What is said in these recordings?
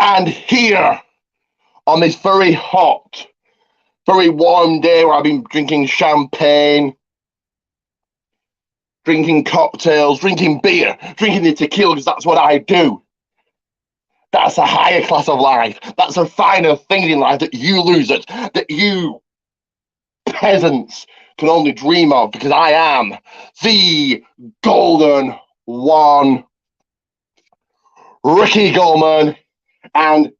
And here, on this very hot, very warm day where I've been drinking champagne, drinking cocktails, drinking beer, drinking the tequila, because that's what I do. That's a higher class of life. That's a finer thing in life that you losers, that you peasants can only dream of, because I am the golden one, Ricky Goldman, and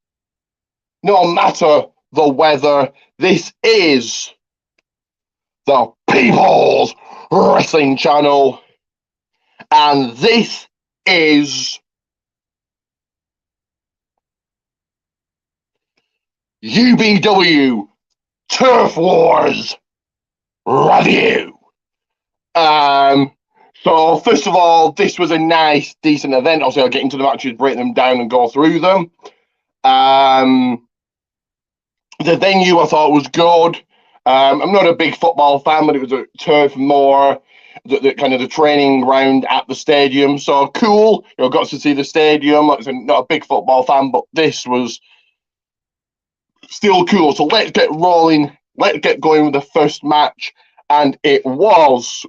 no matter the weather, this is the People's Wrestling Channel, and this is UBW Turf Wars Review. So first of all, this was a nice, decent event. Obviously, I'll get into the matches, break them down, and go through them. The venue I thought was good. I'm not a big football fan, but it was a Turf Moor, the kind of the training ground at the stadium. So cool. Got to see the stadium. Like I said, not a big football fan, but this was still cool. So let's get rolling. Let's get going with the first match. And it was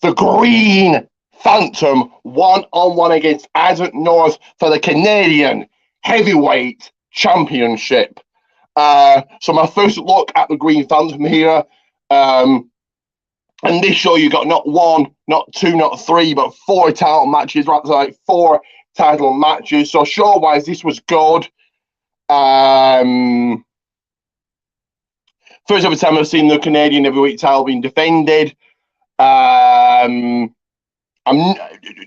the Green Phantom one-on-one against Isaac North for the Canadian Heavyweight Championship. So my first look at the Green Phantom here. And this show you got not one, not two, not three, but four title matches, right? So like 4 title matches. So show-wise, this was good. First ever time I've seen the Canadian Heavyweight title being defended. I'm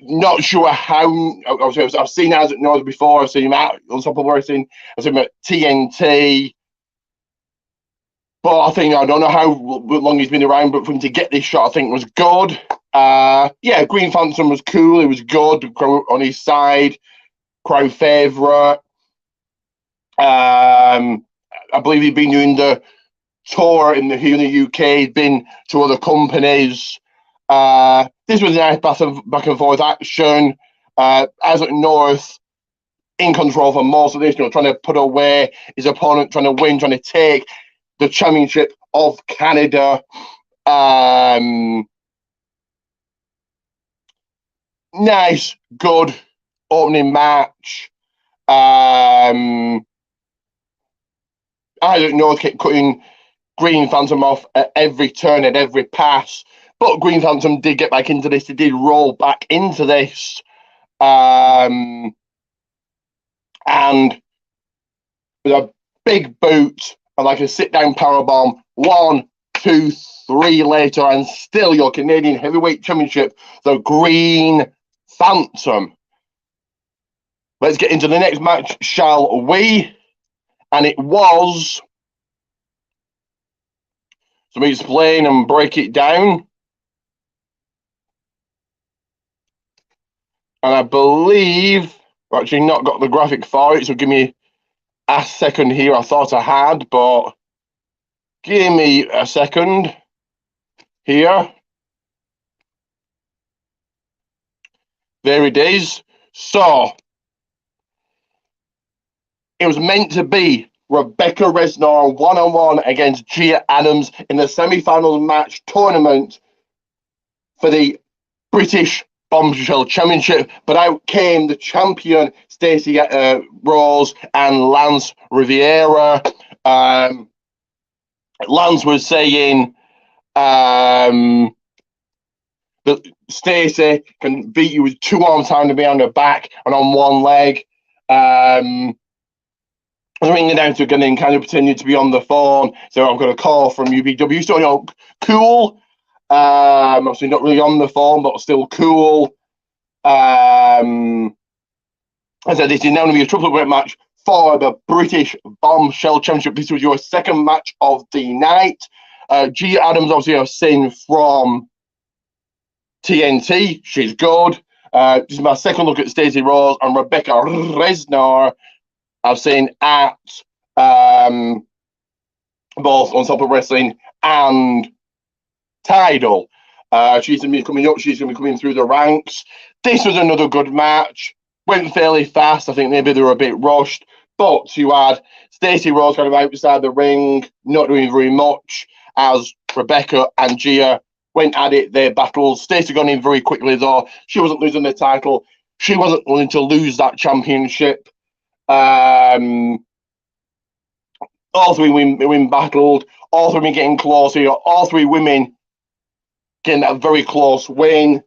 not sure how. I've seen Isaac North before. I've seen him out on top of wrestling. I've seen him at TNT. But I think, I don't know how long he's been around, but for him to get this shot, I think was good. Yeah, Green Phantom was cool. It was good. On his side, crowd favourite. I believe he'd been doing the tour here in the UK. He'd been to other companies. This was a nice back and forth action. Isaac North in control for most of this, trying to put away his opponent, trying to win, trying to take the championship of Canada. Nice, good opening match. Isaac North kept cutting Green Phantom off at every turn, at every pass. But Green Phantom did get back into this. He did roll back into this. And with a big boot and like a sit-down powerbomb, 1, 2, 3 later, and still your Canadian Heavyweight Championship, the Green Phantom. Let's get into the next match, shall we? And it was... So let me explain and break it down. And I believe I've actually not got the graphic for it, so give me a second here. I thought I had, but give me a second here. There it is. So it was meant to be Rebecca Resnor one-on-one against Gia Adams in the semi-final match tournament for the British Bombshell Championship, but out came the champion Stacey Rose and Lance Riviera. Lance was saying that Stacey can beat you with 2 arms tied behind her back and on one leg. Ringing down to again and kind of pretending to be on the phone. So I've got a call from UBW. So, cool. Obviously not really on the phone, but still cool. I said this is now going to be a triple threat match for the British Bombshell Championship. This was your second match of the night. Gia Adams, obviously, I've seen from TNT. She's good. This is my second look at Stacey Rose, and Rebecca Resnor I've seen at both On Top of Wrestling and Tidal. She's going to be coming up. She's going to be coming through the ranks. This was another good match. went fairly fast. I think maybe they were a bit rushed. But you had Stacey Rose kind of outside the ring, not doing very much, as Rebecca and Gia went at it, their battles. Stacey got in very quickly, though. She wasn't losing the title. She wasn't willing to lose that championship. All three women battled. All three women getting close here. All three women getting that very close win.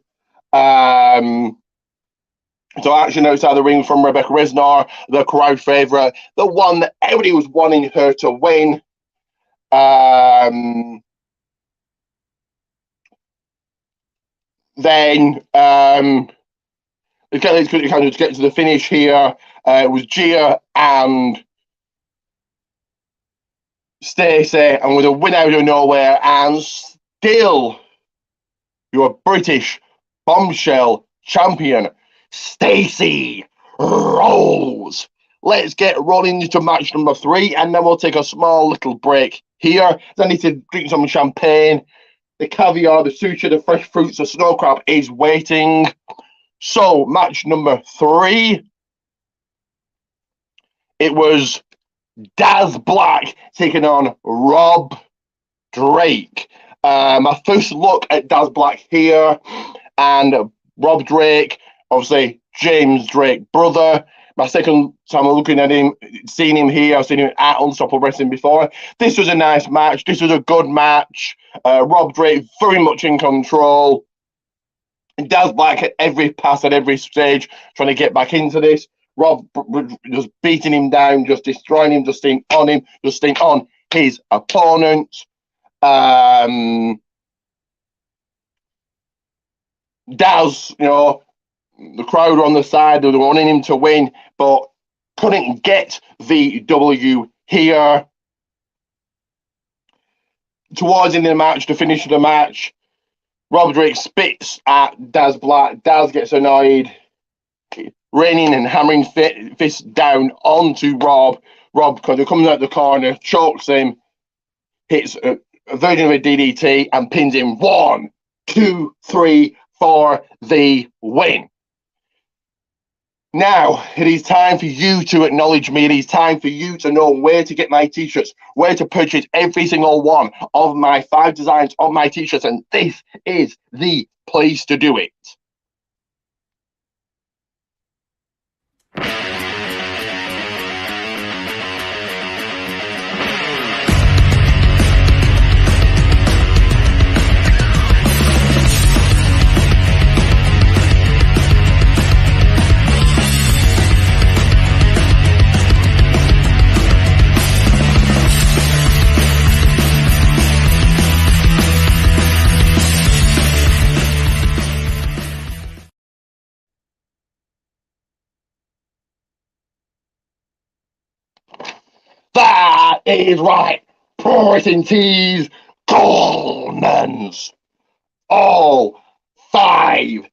So action outside the ring from Rebecca Risner, the crowd favourite, the one that everybody was wanting her to win. Then let's kind of get to the finish here. It was Gia and Stacey, and with a win out of nowhere, and still your British bombshell champion, Stacey Rose. Let's get rolling into match number 3, and then we'll take a small little break here. I need to drink some champagne. The caviar, the sushi, the fresh fruits, the snow crab is waiting. So, match number 3. It was Daz Black taking on Rob Drake. My first look at Daz Black here, and Rob Drake, obviously James Drake brother. My second time looking at him, seeing him here, I've seen him at Unstoppable Wrestling before. This was a nice match. This was a good match. Rob Drake very much in control. And Daz Black at every pass, at every stage, trying to get back into this. Rob just beating him down, just destroying him, just staying on him, just staying on his opponent. Daz, the crowd were on the side, they were wanting him to win, but couldn't get the W here. Towards the end of the match, to finish the match, Rob Drake spits at Daz Black. Daz gets annoyed, raining and hammering fists down onto Rob. Rob kind of comes out the corner, chokes him, hits a version of a DDT, and pins him 1, 2, 3 for the win. Now, it is time for you to acknowledge me. It is time for you to know where to get my t-shirts, where to purchase every single one of my 5 designs on my t-shirts, and this is the place to do it. That is right. Pro Wrestling Tees Goldmans. All 5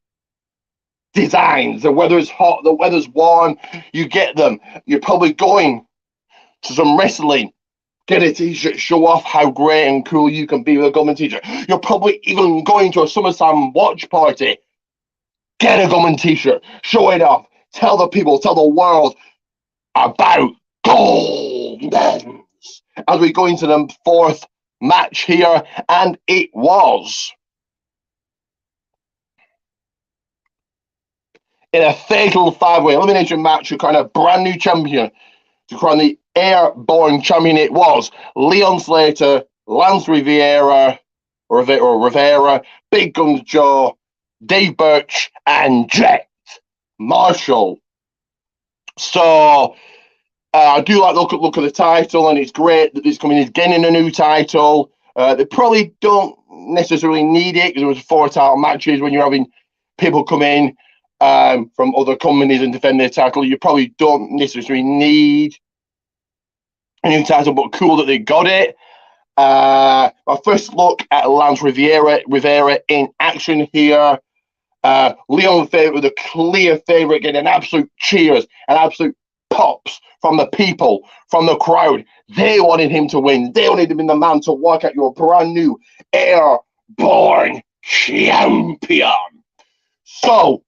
designs. The weather's hot, the weather's warm. You get them. You're probably going to some wrestling. Get a t-shirt, show off how great and cool you can be with a Goldman t-shirt. You're probably even going to a SummerSlam watch party. Get a Goldman t-shirt, show it off. Tell the people, tell the world about Goldmans. As we go into the 4th match here, and it was in a fatal 5-way elimination match to crown a brand new champion, to crown the airborne champion. It was Leon Slater, Lance Rivera, Big Guns Joe, Dave Birch, and Jet Marshall. So I do like the look of the title, and it's great that it's coming. He's getting a new title. They probably don't necessarily need it because it was 4 title matches. When you're having people come in from other companies and defend their title, you probably don't necessarily need a new title, but cool that they got it. My first look at Lance Rivera in action here. Leon Favorite with a clear favorite, getting an absolute cheers and absolute pops from the people, from the crowd. They wanted him to win. They wanted him in the man to walk out your brand new airborne champion. So,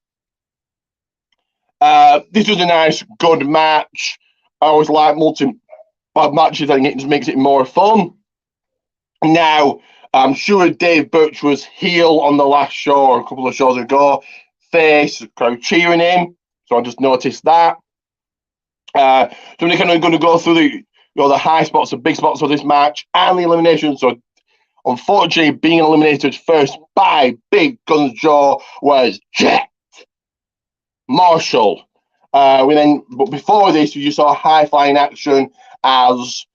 This was a nice, good match. I always like multi-bad matches. I think it just makes it more fun. Now, I'm sure Dave Birch was heel on the last show or a couple of shows ago. Face, crowd cheering him. So I just noticed that. So we're kind of going to go through the high spots, the big spots of this match and the elimination. So unfortunately, being eliminated first by Big Guns Joe was Jet Marshall. But before this, you saw high flying action as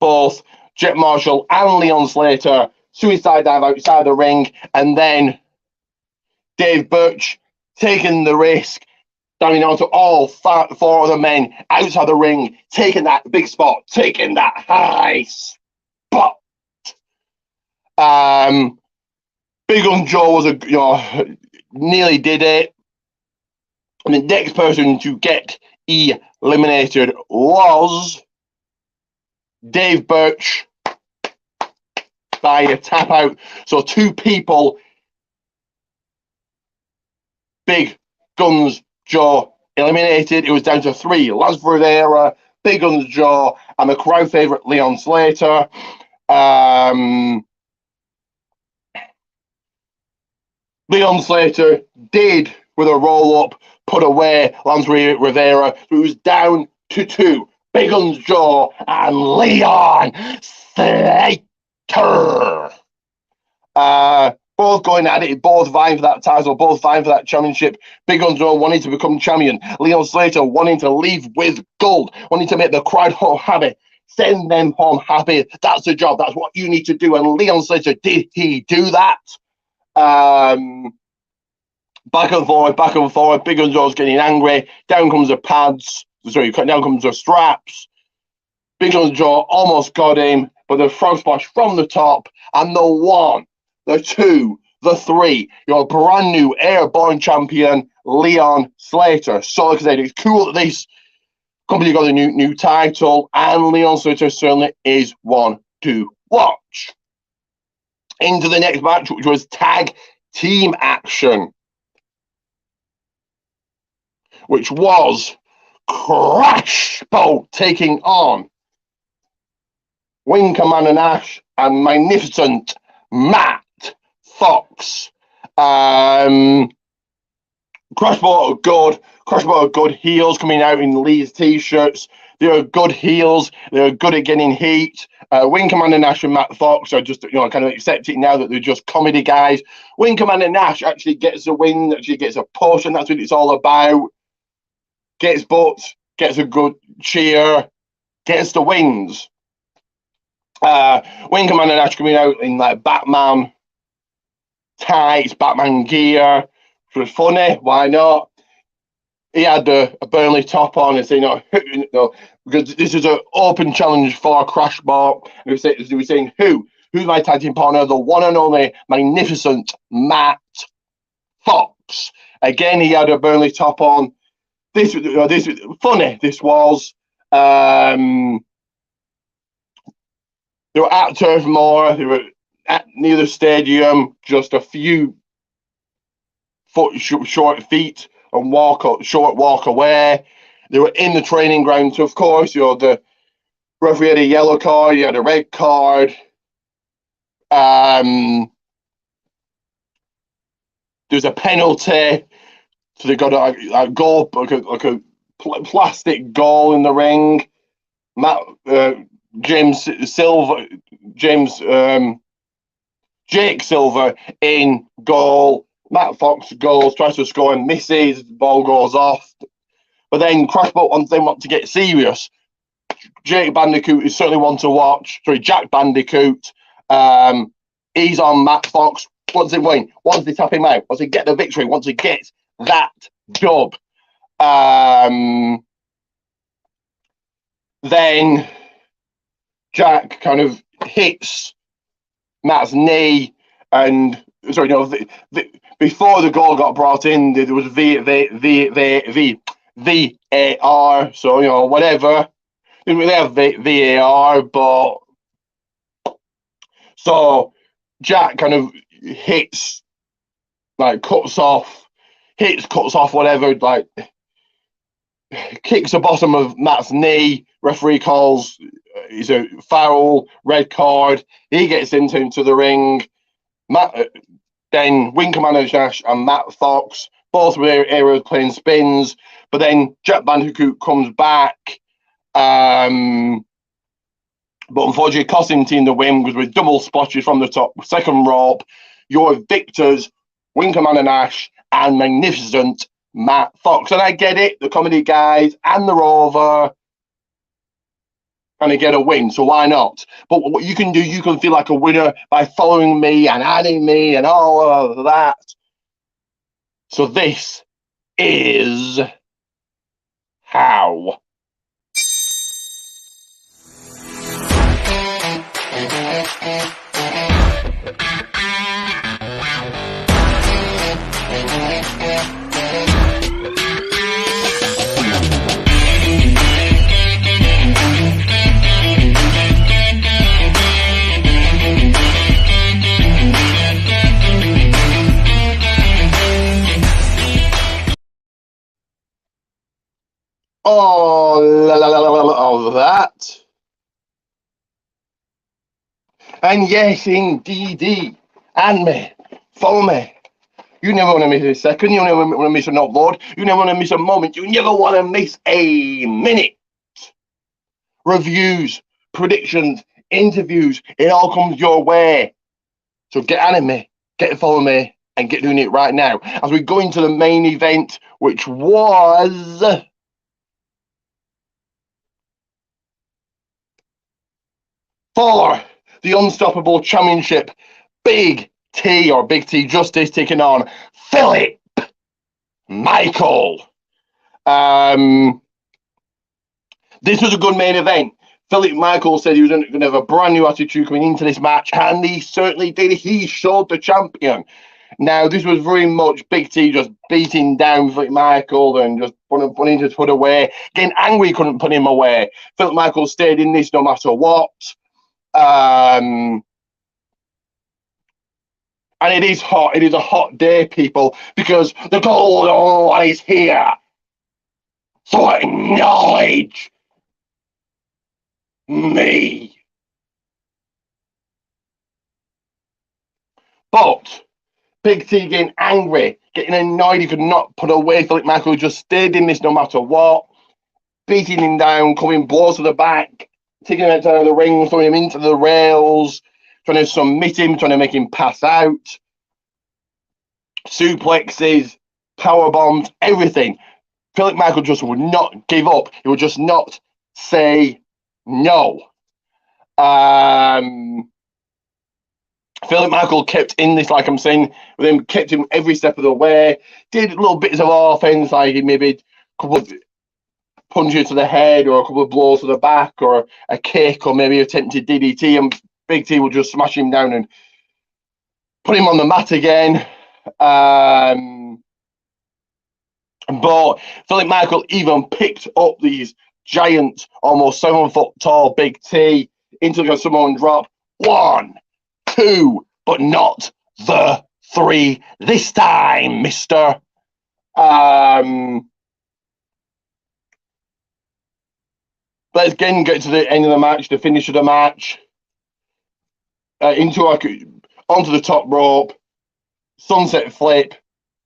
both Jet Marshall and Leon Slater suicide dive outside the ring, and then Dave Birch taking the risk, diving onto all four of the men outside the ring, taking that big spot, taking that high spot. Big Gun Joe was nearly did it. And the next person to get eliminated was Dave Birch by a tap out. So two people, Big Guns Joe eliminated. It was down to three: Lance Rivera, Big Guns Joe, and the crowd favourite Leon Slater. Leon Slater did, with a roll up, put away Lance Rivera, who was down to two: Big Guns Joe and Leon Slater. Both going at it, both vying for that title, both vying for that championship. Big Guns Joe wanting to become champion. Leon Slater wanting to leave with gold, wanting to make the crowd home happy, send them home happy. That's the job. That's what you need to do. And Leon Slater, did he do that? Back and forward. Big Guns Joe's getting angry. Down comes the pads. Down comes the straps. Big Guns Joe almost got him, but the frog splash from the top, and the one, the two, the three, your brand new airborne champion, Leon Slater. So, like I said, it's cool that this company got a new title, and Leon Slater certainly is one to watch. Into the next match, which was tag team action, which was Crash Boat taking on Wing Commander Nash and Magnificent Matt Fox. Crash Boat are good heels coming out in Lee's t-shirts. They're good heels. They're good at getting heat. Wing Commander Nash and Matt Fox are just, kind of accept it now that they're just comedy guys. Wing Commander Nash actually gets a win, actually gets a push, and that's what it's all about. Gets butts, gets a good cheer, gets the wins. Wing Commander Nash coming out in like Batman tights, Batman gear, which was funny. Why not? He had a Burnley top on, and saying, because this is an open challenge for Crash Boat. And he was saying, who's my tag team partner? The one and only Magnificent Matt Fox. Again, he had a Burnley top on. This was funny. This was. They were at Turf Moor. They were near the stadium, just a few short feet and short walk away. They were in the training ground. So, of course, the referee had a yellow card, you had a red card. There's a penalty. So they got a goal, like a plastic goal in the ring. Jake Silver in goal. Matt Fox goals, tries to score and misses. The ball goes off. But then Crashboat want to get serious. Jack Bandicoot is certainly one to watch. Jack Bandicoot. He's on Matt Fox. Wants him win. Wants to tap him out. Wants to get the victory. Wants to get that dub. Then Jack kind of hits Matt's knee, and before the goal got brought in, there was VAR. So whatever. Didn't really have VAR, but so Jack kind of hits, like cuts off hits, cuts off, whatever, like kicks the bottom of Matt's knee. Referee calls it's a foul, red card. He gets into the ring. Matt, then Wing Commander Nash and Matt Fox, both with aeroplane spins. But then Jack Bandicoot comes back. But unfortunately, costing the team the win was with double spotted from the top, second rope. Your victors, Wing Commander Nash and magnificent Matt Fox. And I get it, the comedy guys and the Rover and they get a win, so why not? But what you can do, you can feel like a winner by following me and adding me and all of that. So this is how. All that. And yes, indeed. And me. Follow me. You never want to miss a second. You never want to miss an upload. You never want to miss a moment. You never want to miss a minute. Reviews, predictions, interviews. It all comes your way. So get at me. Get to follow me. And get doing it right now. As we go into the main event, which was... for the Unstoppable Championship, Big T or Big T Justice taking on Philip Michael. This was a good main event. Philip Michael said he was going to have a brand new attitude coming into this match, and he certainly did. He showed the champion. Now, this was very much Big T just beating down Philip Michael and just putting his foot away. Getting angry, couldn't put him away. Philip Michael stayed in this no matter what. And it is hot. It is a hot day, people, because the Golden One is here. So acknowledge me. But Big T getting angry, getting annoyed, he could not put away Philip Michael, who just stayed in this no matter what, beating him down, coming blows to the back, taking him out of the ring, throwing him into the rails, trying to submit him, trying to make him pass out. Suplexes, power bombs, everything. Philip Michael just would not give up. He would just not say no. Philip Michael kept in this, like I'm saying, with him, kept him every step of the way. Did little bits of offense, like maybe a couple of punches to the head or a couple of blows to the back or a kick or maybe attempted DDT, and Big T would just smash him down and put him on the mat again. But Philip Michael even picked up these giant, almost 7 foot tall Big T into the Samoan drop. 1, 2, but not the 3 this time, mister. Let's again get to the end of the match, the finish of the match. Onto the top rope, sunset flip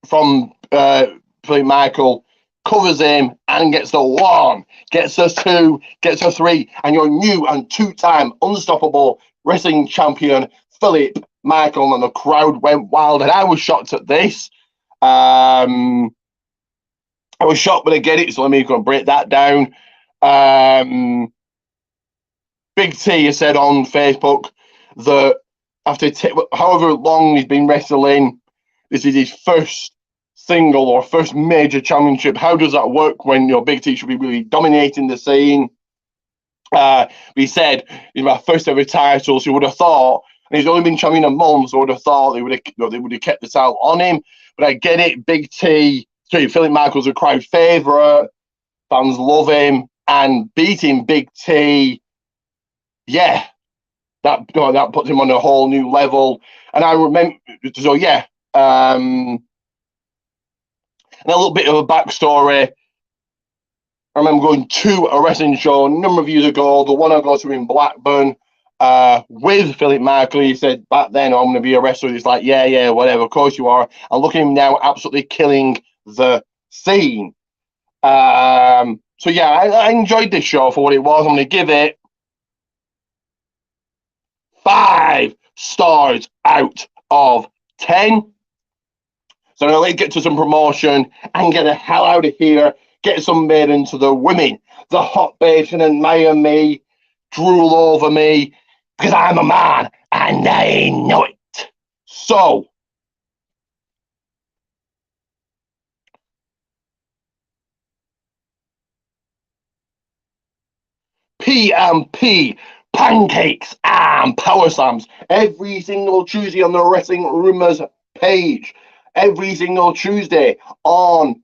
from Philip Michael, covers him and gets the 1, gets the 2, gets the 3, and your new and 2-time unstoppable wrestling champion, Philip Michael, and the crowd went wild, and I was shocked at this. I was shocked, but I get it, so let me go and break that down. Big T has said on Facebook that after however long he's been wrestling, this is his first single or first major championship. How does that work when Big T should be really dominating the scene? He said it's my first ever title, so you would have thought, and he's only been champion a month, so I would have thought they would have kept the title on him. But I get it, Big T, Philip Michael's a crowd favourite, fans love him, and beating Big T, yeah, that puts him on a whole new level. And I remember, so yeah, And a little bit of a backstory. I remember going to a wrestling show a number of years ago, the one I got to in Blackburn, with Philip Michael. He said back then, I'm going to be a wrestler. He's like, yeah, whatever, of course you are. And look at him now, absolutely killing the scene. So yeah, I enjoyed this show for what it was. I'm going to give it 5 stars out of 10. So now let's get to some promotion and get the hell out of here. Get some made into the women. The hot babes can admire me, drool over me, because I'm a man and they know it. So, PMP, pancakes and power slams every single Tuesday on the Wrestling Rumors page. Every single Tuesday on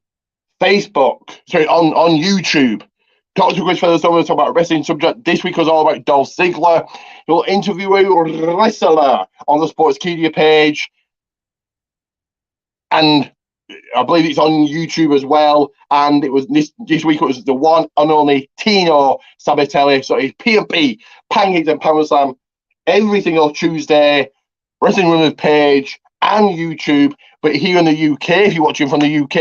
Facebook, sorry, on YouTube. Dr. Chris Featherstone will talk about a wrestling subject. This week was all about Dolph Ziggler. He'll interview a wrestler on the Sportskeeda page. And I believe it's on YouTube as well. And it was this week, it was the one and only Tino Sabatelli. So it's P&P, Pancakes and Power Slam, every single Tuesday, Wrestling Rumors page and YouTube. But here in the UK, if you're watching from the UK,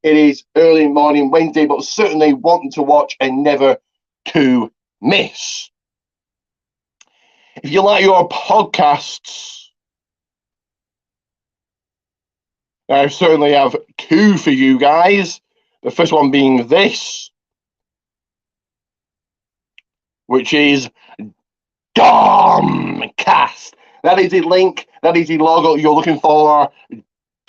it is early morning Wednesday, but certainly wanting to watch and never to miss. If you like your podcasts, I certainly have 2 for you guys. The first one being this, which is Domcast. That is the link, that is the logo you're looking for.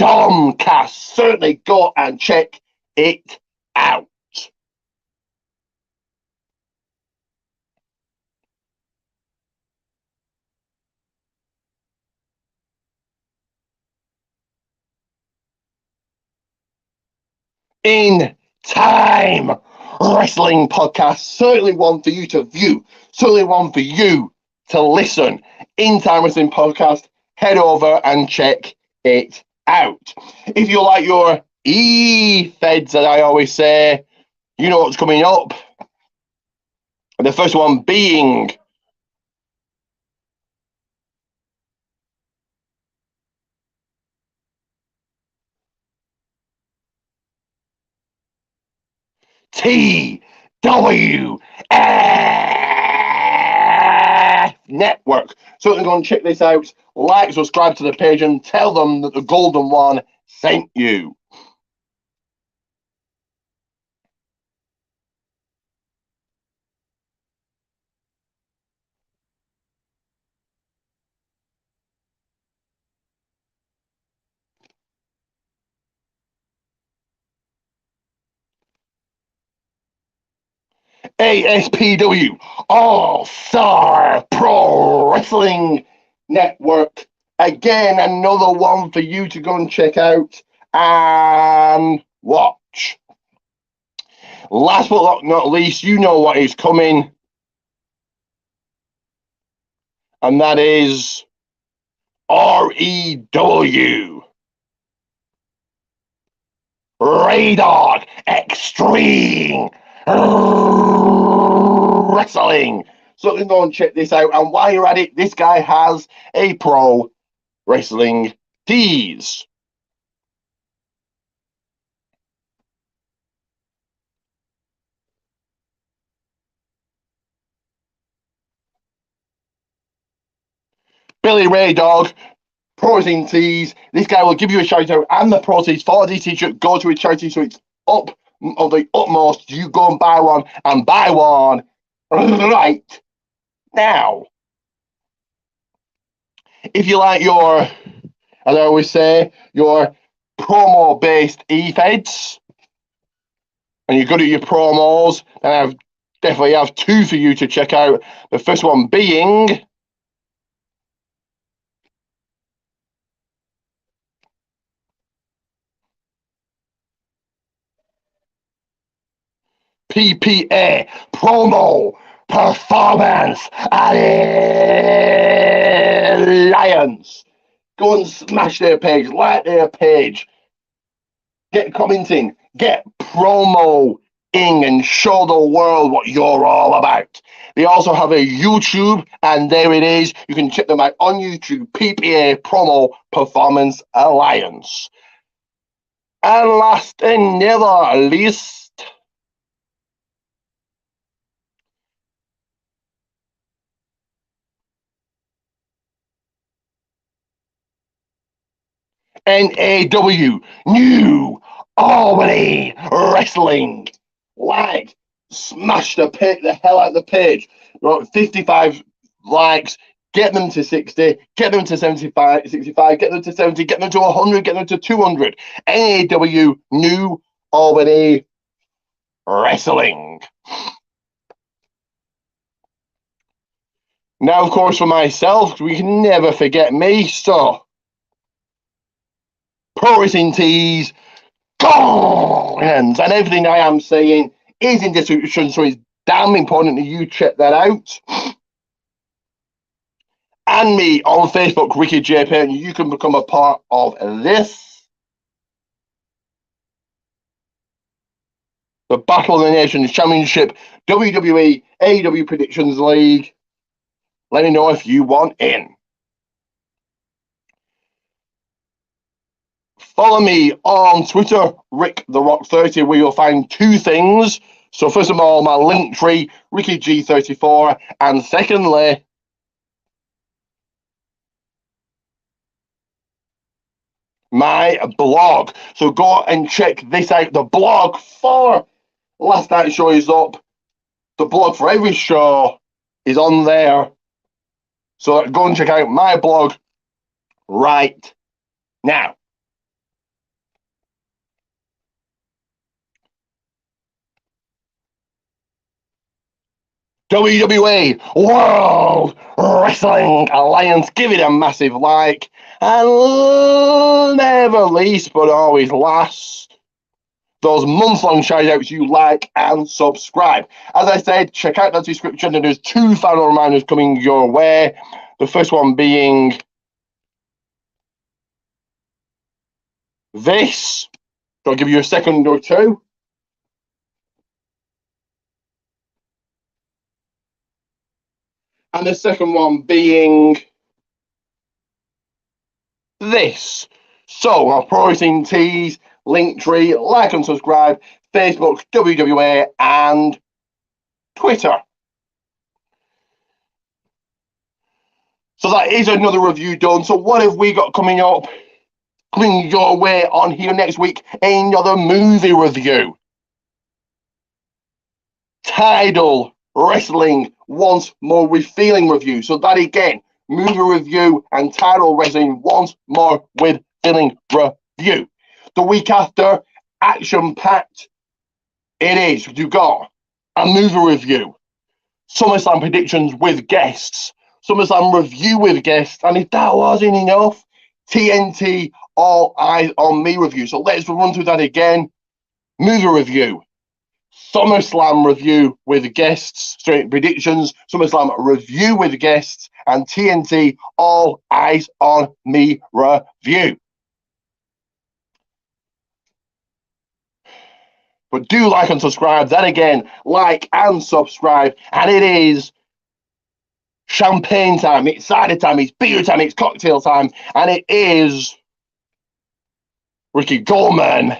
Domcast. Certainly go and check it out. In Time Wrestling Podcast. Certainly one for you to view. Certainly one for you to listen. In Time Wrestling Podcast. Head over and check it out. If you like your E-feds, as I always say, you know what's coming up. The first one being TWF Network. Certainly go and check this out. Like, subscribe to the page, and tell them that the Golden One sent you. ASPW, All Star Pro Wrestling Network. Again, another one for you to go and check out and watch. Last but not least, you know what is coming, and that is REW. Raydog Extreme Wrestling. So go and check this out. And while you're at it, this guy has a pro wrestling tease. Billy Raydog, pro wrestling tease. This guy will give you a shout out and the proceeds for the t-shirt go to his charity, so it's up of the utmost. You go and buy one right now. If you like your, as I always say, your promo-based e-feds, and you're good at your promos, then I definitely have 2 for you to check out. The first one being PPA, Promo Performance Alliance. Go and smash their page, like their page. get commenting, get promoing and show the world what you're all about. They also have a YouTube, and there it is. You can check them out on YouTube, PPA Promo Performance Alliance. And last and never least, NAW, New Albany Wrestling. Like, smash the hell out of the page. 55 likes, get them to 60, get them to 75, 65, get them to 70, get them to 100, get them to 200. NAW, New Albany Wrestling. Now, of course, for myself, we can never forget me, so Pro Wrestling Tees, and everything I am saying is in description, so it's damn important that you check that out. And me on Facebook, Ricky J. Payne, you can become a part of this. The Battle of the Nations Championship WWE AEW Predictions League. Let me know if you want in. Follow me on Twitter, Rick the Rock 30, where you'll find two things. So first of all, my link tree, Ricky G34, and secondly, my blog. So go and check this out. The blog for last night's show is up. The blog for every show is on there. So go and check out my blog right now. WWE World Wrestling Alliance. Give it a massive like. And never least, but always last, those month-long shout-outs you like and subscribe. As I said, check out the description, and there's two final reminders coming your way. The first one being this. So I'll give you a second or two. And the second one being this. So, our Pro Wrestling Tees, Linktree, like and subscribe, Facebook, WWA, and Twitter. So that is another review done. So what have we got coming up? Coming your way on here next week, another movie review. Tidal Wrestling Once More with Feeling review. So that again, movie review and Tidal Wrestling Once More with Feeling review. The week after, action-packed, it is. You've got a movie review, SummerSlam predictions with guests, SummerSlam review with guests, and if that wasn't enough, TNT All Eyes on Me review. So let's run through that again. Movie review, SummerSlam review with guests, straight predictions, SummerSlam review with guests, and TNT All Eyes on Me review. But do like and subscribe. Then again, like and subscribe. And it is champagne time, it's cider time, it's beer time, it's cocktail time. And it is Ricky Goldman